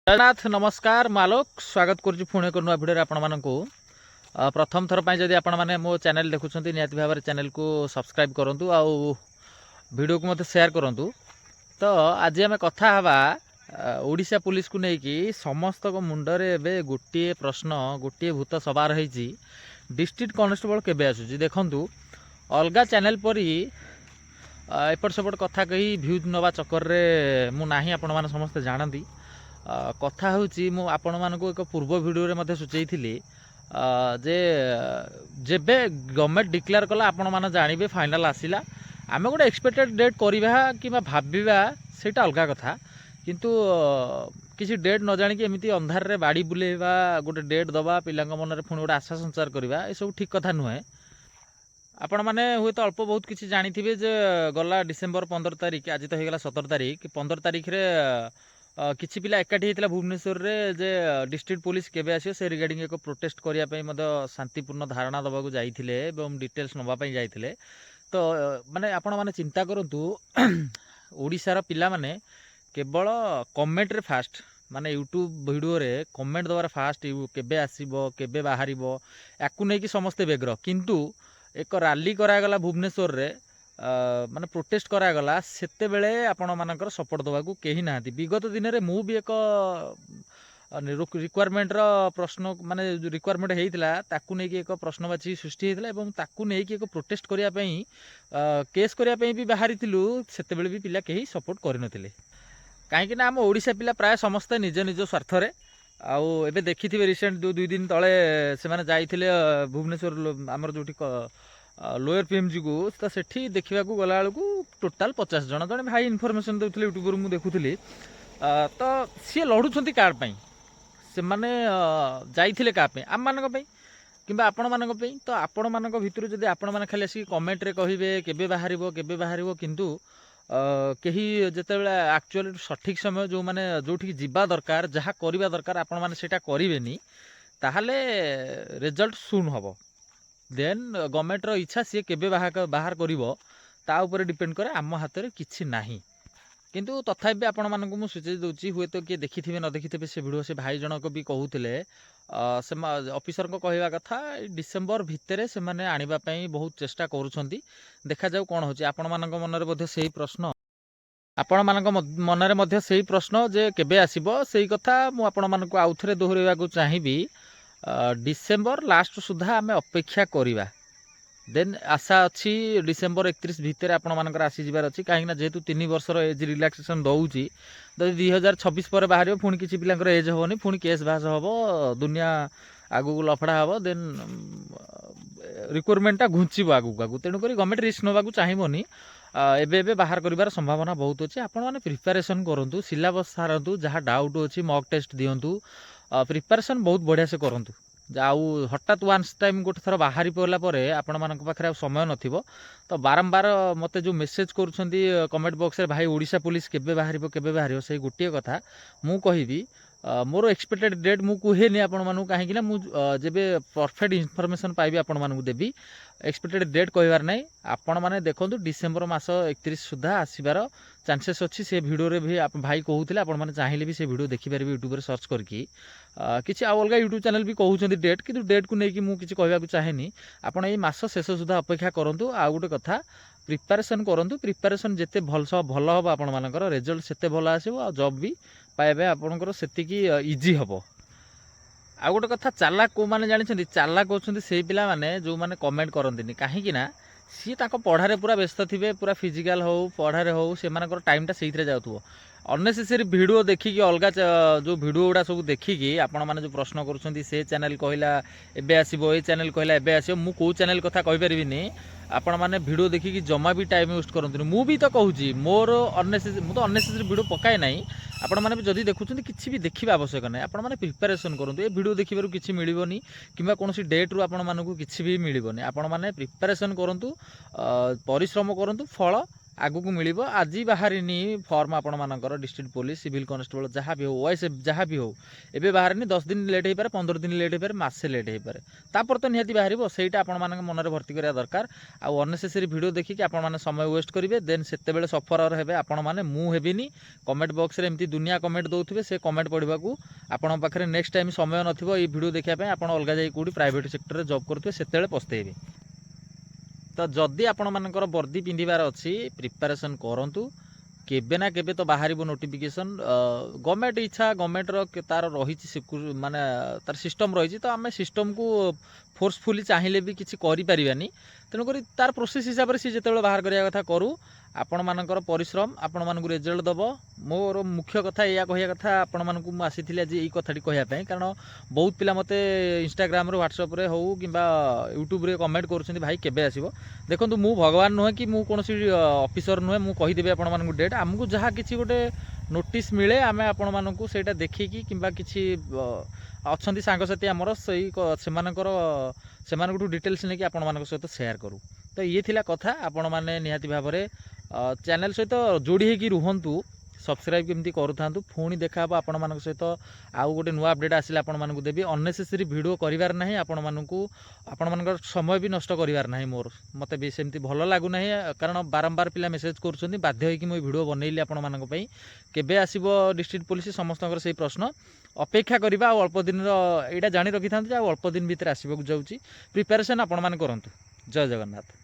जगन्नाथ नमस्कार मालोक स्वागत करुच्ची पुणी एक नुआ भिडियो आपण मानकु प्रथम थर पर जदि आपण माने मो चैनल देखुछंती निहाती भाव चैनल को सब्सक्राइब करंतु आउ वीडियो को मते शेयर करंतु। तो आज आम कथा हवा ओडिशा पुलिस को लेकिन समस्त को मुंडरे एबे गोटे प्रश्न गोटे भूत सवार होईची डिस्ट्रिक्ट कॉन्स्टेबल केबे आसुची देखंतु अलगा चैनल परी एपट सेपट कथा कही भ्यूज नवा चक्कर रे मु नाही आपण माने समस्त जानती कथा होची मु आपण मानकु एक पूर्व वीडियो रे मध्ये सूचई थिली जे जेबे गवर्नमेंट डिक्लेयर कला आपण माने जानिबे फाइनल आसिला आमे गोटे एक्सपेक्टेड डेट करबा किबा भाबिबा सेटा अलगा कथा किंतु किसी डेट न जानि कि एमिति अंधार रे बाड़ी बुलेबा गोटे डेट दबा पिलांग मन रे फुणी गोटे आशा संचार करबा ए सब ठीक कथा नुहे। आपण माने हुए तो अल्प बहुत किसी जानिथिबे जे गला डिसेंबर 15 तारिख आज तो होगला 17 तारिख 15 तारिख रे किछि पिला एकाठी होता भुवनेश्वर रे जे डिस्ट्रिक्ट पुलिस केबे आसियो से रिगार्डिंग एक प्रोटेस्ट करिया पई मद शांतिपूर्ण धारणा दबाकू जाइथिले एवं डिटेल्स नबा पई जाइथिले। तो माने आपण माने चिंता करंतु ओडिसा रा पिला माने केवल कमेंट रे फास्ट माने यूट्यूब वीडियो रे कमेंट दबार फास्ट केबे आसीबो केबे बाहरिबो याकू नै कि समस्त बेग्र किंतु एक रैली करागला भुवनेश्वर रे माने प्रोटेस्ट करागला सेते बेले आपण मानकर सपोर्ट दबाकू केही नाहंती। विगत दिन रे मु भी एक रिक्वायरमेंट रो प्रश्न माने रिक्वायरमेंट हेइतला ताकू नै कि एक प्रश्नवाची सृष्टि हेइतला एवं ताकू नै कि एक प्रोटेस्ट करिया पई केस करिया पई भी बाहरी थिलु सेते बेले भी पिला केही सपोर्ट करिनथिले काहे कि ना हम ओडिसा पिला प्राय समस्त निज निज स्वार्थ रे आउ एबे देखिथिबे रिसेंट दुई दिन तळे से माने जाइथिले भुवनेश्वर हमर जोठी लोअर पीएमजी को तो सेठी देखा गला बेलू टोटाल 50 जन जन भाई इनफॉरमेशन देते यूट्यूबर मुझे देखुली तो सी लड़ुंट कार्ड से माने जाइए क्या आम मान कि आपण मान तो आपण मान भितर जब आपण मैंने खाली आसिक कमेंट रे कहे केबे बाहर किंतु कहीं जिते एक्चुअली सठिक समय जो मैंने जो जीवा दरकार जहाँ करवा दरकार आपण मैंने सेटा करेनि ताहले रिजल्ट सुन हम देन गवर्नमेंट रो इच्छा सी केबे बाहर करिवो ता ऊपर डिपेंड करे आम हाथ में किछि नाही किंतु तथापि आपण मानकु मु सूचय दउची हुए तो किए देखिथिबे न देखिथिबे से वीडियो से भाई जनक भी कहूतिले से ऑफिसर को कहवा कथा डिसेंबर भितरे से माने आनिबा पई बहुत चेष्टा करूछंती देखा जाऊ कोन होची आपण मानक मन रे मध्ये सेही प्रश्न आपण मानक मन रे मध्ये सेही प्रश्न जे केबे आसीबो सेही कथा मु आपण मानकु आउथरे दोहरेबा को चाहिबी डिसेंबर लास्ट सुधा आम अपेक्षा करिबा देन आशा अच्छी डिसेंबर 31 भितर आपण मानकर आसी जिबार अछि काहे जेहेतु 3 वर्षर एज रिलैक्सेशन दउची तो 2026 पर बाहर पुणी किसी पिलांकर एज होनी पुणी केस भास हम दुनिया आगू लफड़ा हम देन रिक्वायरमेंटा घुंचब आगू आगू तेणुक गवर्नमेंट रिस्क नवाक चाहिए एबे बाहर कर संभावना बहुत अच्छे आपण मैंने प्रिपेरेसन करूँ सिलेबस सारतु जहाँ डाउट अच्छी मॉक टेस्ट दिंतु प्रिपेरेसन बहुत बढ़िया से करूँ आउ हठात वान्स टाइम गोटे थर बाहरी पड़ला आपण मान पाखे समय नथिबो तो बारंबार मते जो मेसेज करुछंती कमेंट बॉक्स रे भाई ओडिशा पुलिस केबे बाहरिबो से गोटे कथा मु कहिबी मोर एक्सपेक्टेड डेट मु कुहेनी आपण मानू कहीं मु जेबे परफेक्ट इनफॉरमेशन पाइबी आपण मानू देबी एक्सपेक्टेड डेट कहबार नै आपण माने देखंतु डिसेंबर मास 31 सुधा आसीबार चांसेस अच्छी से वीडियो रे भी भाई कहूले आपण माने चाहिए भी से वीडियो देखि पारे यूट्यूब रे सर्च करके किसी अलग यूट्यूब चैनल भी कहउछंती डेट किंतु डेट को लेकिन मु किसी कहबा चाहेनी आपण ए मास शेष सुधा अपेक्षा करंतु आ गोटे कथा प्रिपेरेसन करंतु प्रिपेरेसन जेते भल हम आपण मानकर रिजल्ट सेते भल आसीबो आ जॉब भी पाइबे आपनकर सेतिकी इजी हबो। आ गोटे कथा चालाक को माने जानिछंती चालाक होछंती सेही पिला माने जो माने कमेंट करंतिनी काहे कि ना सी ताको पढ़ारे पूरा व्यस्त थिबे पूरा फिजिकल हो पढ़ारे हो से मानकर टाइम टा सेहितरे जाउथबो अननेसेसरी वीडियो देखिकी अलगा जो वीडियो गुड़ा सब देखिकी आपण माने जो प्रश्न करूछंती से चैनल कहला एबे आसीबो ए चैनल कहला एबे आसीबो मु को चैनल कथा कहि परिबिनी आपण माने वीडियो देखिकी जमा भी टाइम वेस्ट करंतनी मु भी तो कहूची मोर अननेसेसरी मु तो अननेसेसरी वीडियो पकाए नाही आपण माने जदि देखुछंती किछि भी देखिबा आवश्यक नाही आपण माने प्रिपरेशन करंतु ए वीडियो देखिबारु किछि मिलिबोनी किबा कोनोसी डेट रु आपण मानकु किछि भी मिलिबोनी आपण माने प्रिपरेशन करंतु परिश्रम करंतु फल आगु मिल आज बाहरी फर्म आपण डिस्ट्रिक्ट पुलिस सिविल कनेस्टेबल जहाँ भी हो ओएस जहाँ भी हो एबे बाहरी 10 दिन लेट हो पारे 15 दिन लेट हो पारे मासे लेट हो पारे तापर तो निहाती बाहर सहीटा आपण मन में भर्ती करा दरकार आउ अननेसेसरी वीडियो देखिक आपण समय वेस्ट करेंगे देन से सफर हे आपण मैंने मुझे कमेंट बॉक्स रे एमती दुनिया कमेंट दौथे से कमेंट पढ़ा आपण पाखे नेक्स्ट टाइम समय नथिबो ये वीडियो देखापी आप अलग जाई कौटी प्राइवेट सेक्टर में जॉब करुवे से पस्तेबे तो जदि आपण मानकर वर्दी पिंधार अच्छी प्रिपेरेसन करूँ केबे ना केबे तो बाहर नोटिफिकेशन गवर्नमेंट इच्छा गवर्नमेंट तार रही माने तार सिस्टम रही तो आम सिस्टम को फोर्सफुली चाहिए भी किसी करें तेणुक तार प्रोसेस हिसाब से सी जो बाहर करने कथा करूँ आपण मानकर परिश्रम आपण मानक रिजल्ट दब मोर मुख्य कथा या कहिया कथा आपण मानक आसी आज यही कथाटी कहवाई कारण बहुत पिला मते इंस्टाग्राम व्हाट्सएप रे हो कि यूट्यूब रे कमेंट कर भाई केबे आसीबो देखो मु भगवान नुहे कि मु कौन ऑफिसर नुहे मु कहीदेवी आपण मानक डेट आमको जहाँ किसी गोटे नोटिस मिले आम आपण मानक सेटा देखिकी किंबा किसी अच्छा सांगसाथी आमर से डिटेल्स नहीं कि आपण मान सहित शेयर करूँ तो ये थिला कथा आपण मैंने निहाती भाव में चैनल सहित जोड़ी होगी रुहतु सब्सक्राइब केमती करूँ पुणी देखा आपण मान सहित आउ गोटे नुआ अपडेट आसिले आपण मानक देवी अननेसेसरी वीडियो करिवार नहीं आपण मान समय भी नष्ट करिवार नहीं मोर मते भी सेमती भल लागुना कारण बारंबार पिला मेसेज कर बाध्य होगी मुझे वीडियो बनैली आपण मानक पई केबे आसीबो डिस्ट्रिक्ट पुलिस समस्त से प्रश्न अपेक्षा करवा अल्प दिन यहाँ जाणी रखी था अल्प दिन भितर आसवाक जाऊँगी प्रिपेरेसन आपण मैंने करंतु जय जगन्नाथ।